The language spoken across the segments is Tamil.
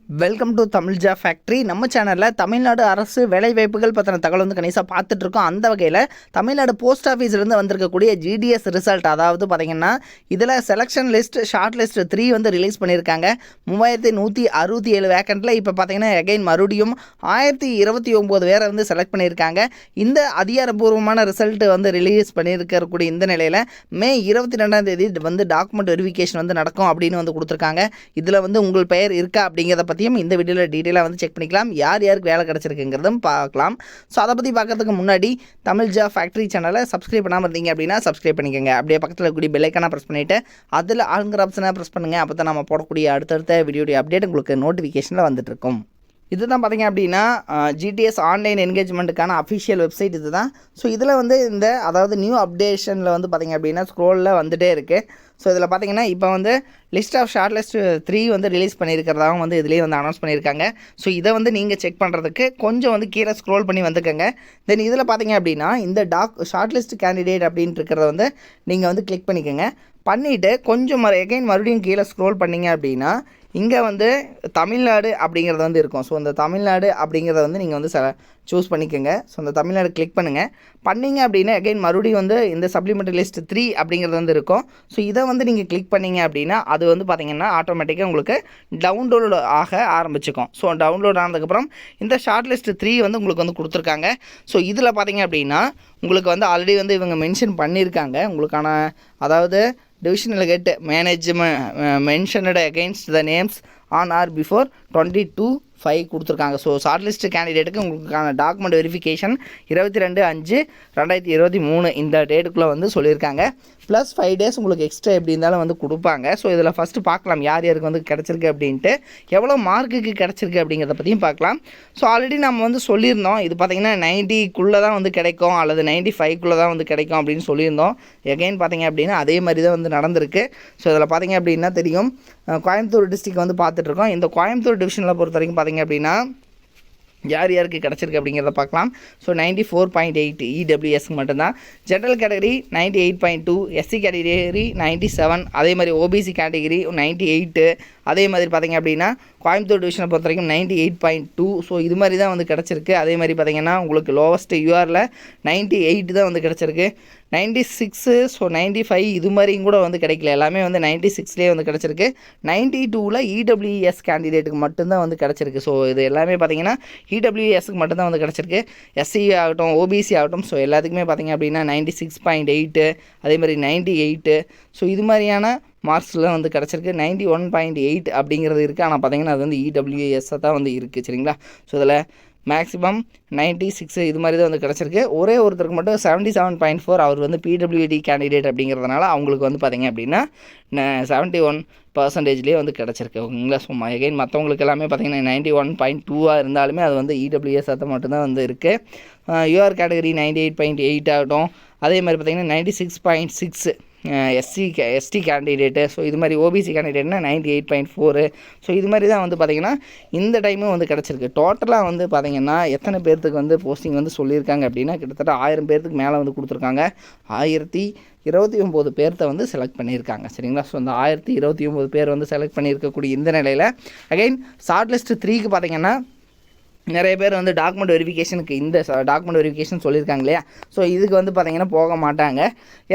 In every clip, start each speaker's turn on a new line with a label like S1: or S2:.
S1: Welcome to Tamil job factory. நம்ம சேனலில் தமிழ்நாடு அரசு வேலைவாய்ப்புகள் பற்றின தகவல் வந்து கணிசாக பார்த்துட்ருக்கோம். அந்த வகையில் தமிழ்நாடு போஸ்ட் ஆஃபீஸ்லேருந்து வந்திருக்கக்கூடிய ஜிடிஎஸ் ரிசல்ட், அதாவது பார்த்திங்கன்னா இதில் செலெக்ஷன் லிஸ்ட் ஷார்ட் லிஸ்ட் 3 வந்து ரிலீஸ் பண்ணியிருக்காங்க. 3167 வேக்கண்ட்டில் இப்போ பார்த்திங்கன்னா எகைன் மறுபடியும் 1029 பேரை வந்து செலக்ட் பண்ணியிருக்காங்க. இந்த அதிகாரப்பூர்வமான ரிசல்ட் வந்து ரிலீஸ் பண்ணியிருக்கக்கூடிய இந்த நிலையில் மே 22 வந்து டாக்குமெண்ட் வெரிஃபிகேஷன் வந்து நடக்கும் அப்படின்னு வந்து கொடுத்துருக்காங்க. இதில் வந்து உங்கள் பெயர் இருக்கா அப்படிங்கிறத இந்த வீடியோவில் டீட்டெயிலாக வந்து செக் பண்ணிக்கலாம். யார் யாருக்கு வேலை கிடச்சிருக்குங்கிறதும் பார்க்கலாம். ஸோ அதை பற்றி பார்க்கறதுக்கு முன்னாடி தமிழ் ஜாப் ஃபேக்ட்ரி சேனலை சப்ஸ்கிரைப் பண்ணாமல் இருந்தீங்க அப்படின்னா சப்ஸ்கிரைப் பண்ணிக்கோங்க. அப்படியே பக்கத்தில் இருக்கக்கூடிய பெல் ஐக்கானை ப்ரெஸ் பண்ணிவிட்டு அதில் ஆளுங்கிற ஆப்ஷனை ப்ரெஸ் பண்ணுங்கள். அப்போ தான் நம்ம போடக்கூடிய அடுத்தடுத்த வீடியோடைய அப்டேட் உங்களுக்கு நோட்டிஃபிகேஷனில் வந்துட்டு இருக்கும். இதுதான் பார்த்திங்க அப்படின்னா ஜிடிஎஸ் ஆன்லைன் என்கேஜ்மெண்ட்டுக்கான அஃபிஷியல் வெப்சைட் இது தான். ஸோ இதில் வந்து அதாவது நியூ அப்டேஷனில் வந்து பார்த்திங்க அப்படின்னா ஸ்க்ரோலில் வந்துகிட்டே இருக்குது. ஸோ இதில் பார்த்திங்கன்னா இப்போ வந்து லிஸ்ட் ஆஃப் ஷார்ட் லிஸ்ட் 3 வந்து ரிலீஸ் பண்ணியிருக்கிறதாகவும் வந்து இதுலேயே வந்து அனௌன்ஸ் பண்ணியிருக்காங்க. ஸோ இதை வந்து நீங்கள் செக் பண்ணுறதுக்கு கொஞ்சம் வந்து கீழே ஸ்க்ரோல் பண்ணி வந்துக்கோங்க. தென் இதில் பார்த்திங்க அப்படின்னா இந்த ஷார்ட் லிஸ்ட் கேண்டிடேட் அப்படின்ட்டு இருக்கிறத வந்து நீங்கள் வந்து கிளிக் பண்ணிக்கோங்க. பண்ணிவிட்டு கொஞ்சம் மறுபடியும் கீழே ஸ்க்ரோல் பண்ணிங்க அப்படின்னா இங்கே வந்து தமிழ்நாடு அப்படிங்கிறது வந்து இருக்கும். ஸோ அந்த தமிழ்நாடு அப்படிங்கிறத வந்து நீங்கள் வந்து சூஸ் பண்ணிக்கோங்க. ஸோ அந்த தமிழ்நாடு கிளிக் பண்ணுங்கள். பண்ணிங்க அப்படின்னா மறுபடியும் வந்து இந்த சப்ளிமெண்ட்ரி லிஸ்ட் 3 அப்படிங்கிறது வந்து இருக்கும். ஸோ இதை வந்து நீங்கள் கிளிக் பண்ணிங்க அப்படின்னா அது வந்து பார்த்திங்கன்னா ஆட்டோமேட்டிக்காக உங்களுக்கு டவுன்லோட் ஆக ஆரம்பிச்சுக்கும். ஸோ டவுன்லோட் ஆனதுக்கப்புறம் இந்த ஷார்ட் லிஸ்ட் 3 வந்து உங்களுக்கு வந்து கொடுத்துருக்காங்க. ஸோ இதில் பார்த்திங்க அப்படின்னா உங்களுக்கு வந்து ஆல்ரெடி வந்து இவங்க மென்ஷன் பண்ணியிருக்காங்க உங்களுக்கான, அதாவது divisional get management mentioned against the names on or before 22/5 கொடுத்துருக்காங்க. ஸோ ஷார்ட் லிஸ்ட் கேண்டிடேட்டுக்கு உங்களுக்கான டாக்குமெண்ட் வெரிஃபிகேஷன் 22/5/2023 இந்த டேட்டுக்குள்ளே வந்து சொல்லியிருக்காங்க. ப்ளஸ் 5 டேஸ் உங்களுக்கு எக்ஸ்ட்ரா எப்படி இருந்தாலும் வந்து கொடுப்பாங்க. ஸோ இதில் ஃபஸ்ட்டு பார்க்கலாம் யார் யாருக்கு வந்து கிடச்சிருக்கு அப்படின்ட்டு, எவ்வளோ மார்க்குக்கு கிடச்சிருக்கு அப்படிங்கிறத பற்றியும் பார்க்கலாம். ஸோ ஆல்ரெடி நம்ம வந்து சொல்லியிருந்தோம் இது பார்த்திங்கன்னா 90க்குள்ளே தான் வந்து கிடைக்கும் அல்லது 95க்குள்ளே தான் வந்து கிடைக்கும் அப்படின்னு சொல்லியிருந்தோம். எகைன் பார்த்திங்க அப்படின்னா அதே மாதிரி தான் வந்து நடந்திருக்கு. ஸோ இதில் பார்த்திங்க அப்படின்னா தெரியும் கோயம்புத்தூர் டிஸ்ட்ரிக்ட் வந்து பார்த்துட்ருக்கோம். இந்த கோயம்புத்தூர் டிவிஷனில் பொறுத்த வரைக்கும் பார்த்திங்க அப்படின்னா யார் யாருக்கு கிடச்சிருக்கு அப்படிங்கிறத பார்க்கலாம். ஸோ 94.8 இடபிள்யூஎஸ்க்கு மட்டும்தான். ஜென்ரல் கேட்டகரி 98.2, எஸ்சி கேட்டகரி 97, அதே மாதிரி ஓபிசி கேட்டகரி 98, அதே மாதிரி பார்த்திங்க அப்படின்னா கோயம்புத்தூர் டிவிஷனை பொறுத்த வரைக்கும் 98.2. ஸோ இது மாதிரி தான் வந்து கிடச்சிருக்கு. அதே மாதிரி பார்த்திங்கன்னா உங்களுக்கு லோவஸ்ட்டு யூஆரில் 98 தான் வந்து கிடச்சிருக்கு. 96, ஸோ 95 இது மாதிரியும் கூட வந்து கிடைக்கல, எல்லாமே வந்து 96லேயே வந்து கிடச்சிருக்கு. 92ல் இடபிள்யூஎஸ் கேண்டிடேட்டுக்கு மட்டும்தான் வந்து கிடச்சிருக்கு. ஸோ இது எல்லாமே பார்த்திங்கன்னா இடபிள்யூஎஸ்க்கு மட்டும்தான் வந்து கிடச்சிருக்கு. எஸ்சி ஆகட்டும் ஓபிசி ஆகட்டும் ஸோ எல்லாத்துக்குமே பார்த்திங்க அப்படின்னா 96.8, அதே மாதிரி 98. ஸோ இது மாதிரியான மார்க்ஸில் வந்து கிடச்சிருக்கு. 91.8 அப்படிங்கிறது இருக்குது. ஆனால் பார்த்திங்கன்னா அது வந்து இடபிள்யூஎஸ்ஸாக தான் வந்து இருக்குது. சரிங்களா? ஸோ இதில் மேக்ஸிமம் 96 இது மாதிரி தான் வந்து கிடச்சிருக்கு. ஒரே ஒருத்தருக்கு மட்டும் 77.4 அவர் வந்து பிடபிள்யூடி கேண்டிடேட் அப்படிங்கிறதுனால அவங்களுக்கு வந்து பார்த்திங்க அப்படின்னா 71% வந்து கிடச்சிருக்கு. ஓகேங்களா? ஸோ எகைன் மற்றவங்களுக்கு எல்லாமே பார்த்திங்கன்னா 91.2 இருந்தாலுமே அது வந்து இடபிள்யூஎஸ் அதை மட்டும்தான் வந்து இருக்குது. யூஆர் கேட்டகரி 98.8 ஆகட்டும், அதே மாதிரி பார்த்திங்கன்னா 96.6 எஸ்டி கேண்டிடேட்டு. ஸோ இது மாதிரி ஓபிசி கேண்டிடேட்னா 98.4. ஸோ இது மாதிரி தான் வந்து பார்த்திங்கன்னா இந்த டைமும் வந்து கிடச்சிருக்கு. டோட்டலாக வந்து பார்த்திங்கன்னா எத்தனை பேர்த்துக்கு வந்து போஸ்டிங் வந்து சொல்லியிருக்காங்க அப்படின்னா கிட்டத்தட்ட 1000 பேர்த்துக்கு மேலே வந்து கொடுத்துருக்காங்க. 1029 பேர்த்த வந்து செலக்ட் பண்ணியிருக்காங்க. சரிங்களா? ஸோ அந்த 1029 பேர் வந்து செலக்ட் பண்ணியிருக்கக்கூடிய இந்த நிலையில் அகைன் ஷார்ட் லிஸ்ட் 3க்கு பார்த்திங்கன்னா நிறைய பேர் வந்து டாக்குமெண்ட் வெரிஃபிகேஷனுக்கு இந்த டாக்குமெண்ட் வெரிஃபிகேஷன் சொல்லியிருக்காங்க இல்லையா? ஸோ இதுக்கு வந்து பார்த்திங்கன்னா போக மாட்டாங்க.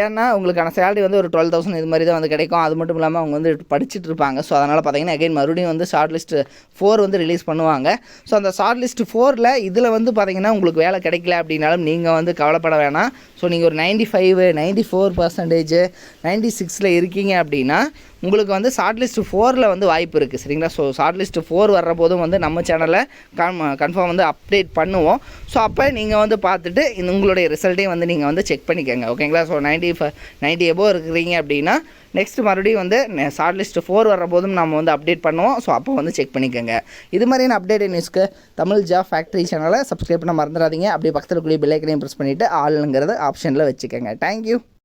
S1: ஏன்னா உங்களுக்கான சேலரி வந்து ஒரு 12,000 இது மாதிரி தான் வந்து கிடைக்கும். அது மட்டும் இல்லாமல் அவங்க வந்து படிச்சுட்டு இருப்பாங்க. ஸோ அதனால் பார்த்திங்கன்னா அகைன் மறுபடியும் வந்து ஷார்ட் லிஸ்ட் 4 வந்து ரிலீஸ் பண்ணுவாங்க. ஸோ அந்த ஷார்ட் லிஸ்ட் 4ல் இதில் வந்து பார்த்திங்கன்னா உங்களுக்கு வேலை கிடைக்கல அப்படின்னாலும் நீங்கள் வந்து கவலைப்பட வேணாம். ஸோ நீங்கள் ஒரு 95, 94%, 96ல் இருக்கீங்க அப்படின்னா உங்களுக்கு வந்து ஷார்ட் லிஸ்ட் 4ல் வந்து வாய்ப்பு இருக்குது. சரிங்களா? ஸோ ஷார்ட் லிஸ்ட் 4 வர்ற போதும் வந்து நம்ம சேனலில் கன்ஃபார்ம் வந்து அப்டேட் பண்ணுவோம். ஸோ அப்போ நீங்கள் வந்து பார்த்துட்டு உங்களுடைய ரிசல்ட்டையும் வந்து நீங்கள் வந்து செக் பண்ணிக்கோங்க. ஓகேங்களா? ஸோ 90 எபோவ் இருக்கிறீங்க அப்படின்னா நெக்ஸ்ட் மறுபடியும் வந்து ஷார்ட் லிஸ்ட் 4 வர்ற போதும் நம்ம வந்து அப்டேட் பண்ணுவோம். ஸோ அப்போ வந்து செக் பண்ணிக்கோங்க. இது மாதிரியான அப்டேட் நியூஸ்க்கு தமிழ் ஜாப் ஃபேக்ட்ரி சேனலை சப்ஸ்கிரைப் பண்ண மறந்துடாதீங்க. அப்படியே பக்கத்தில் கூடிய பெல் ஐக்கனையும் ப்ரெஸ் பண்ணிவிட்டு ஆளுங்கிறது ஆப்ஷனில் வச்சுக்கோங்க. தேங்க்யூ.